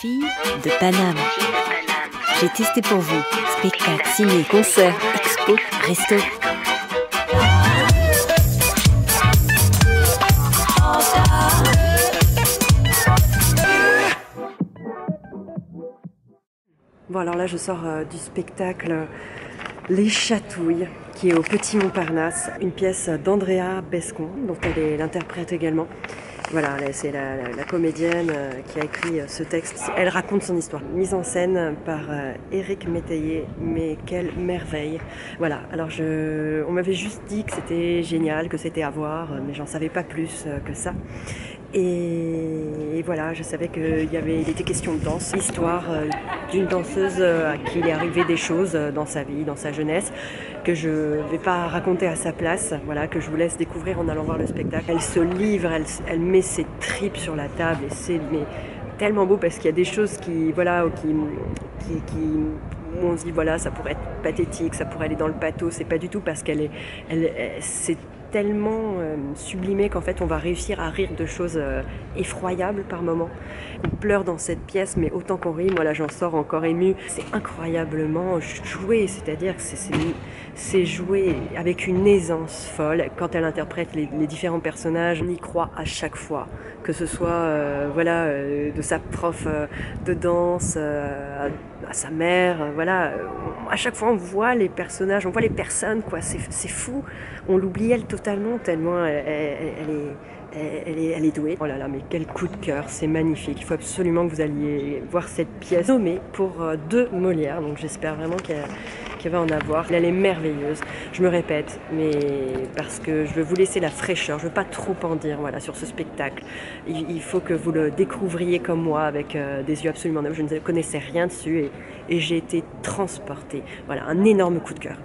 Filles de Paname. J'ai testé pour vous. Spectacle, ciné, concert, expo, resto. Bon, alors là je sors du spectacle Les Chatouilles, qui est au Petit Montparnasse, une pièce d'Andrea Bescon, dont elle est l'interprète également. Voilà, c'est la comédienne qui a écrit ce texte. Elle raconte son histoire. Mise en scène par Éric Métayer, mais quelle merveille. Voilà, alors on m'avait juste dit que c'était génial, que c'était à voir, mais j'en savais pas plus que ça. Et voilà, je savais il était question de danse, l'histoire d'une danseuse à qui il est arrivé des choses dans sa vie, dans sa jeunesse, que je vais pas raconter à sa place, voilà, que je vous laisse découvrir en allant voir le spectacle. Elle se livre, elle met ses tripes sur la table et c'est tellement beau parce qu'il y a des choses qui où on se dit voilà, ça pourrait être pathétique, ça pourrait aller dans le pathos, c'est pas du tout parce c'est tellement sublimé qu'en fait on va réussir à rire de choses effroyables par moments. On pleure dans cette pièce, mais autant qu'on rit, moi là j'en sors encore émue. C'est incroyablement joué, c'est-à-dire que c'est joué avec une aisance folle. Quand elle interprète les différents personnages, on y croit à chaque fois, que ce soit de sa prof de danse à sa mère, à chaque fois on voit les personnages, on voit les personnes, quoi. C'est fou, on l'oublie elle totalement tellement elle est douée. Oh là là, mais quel coup de cœur, c'est magnifique. Il faut absolument que vous alliez voir cette pièce nommée pour 2 Molières, donc j'espère vraiment qu'elle va en avoir. Elle est merveilleuse, je me répète, mais parce que je veux vous laisser la fraîcheur, je veux pas trop en dire sur ce spectacle. Il faut que vous le découvriez comme moi, avec des yeux absolument neufs. Je ne connaissais rien dessus et j'ai été transportée. Voilà, un énorme coup de cœur.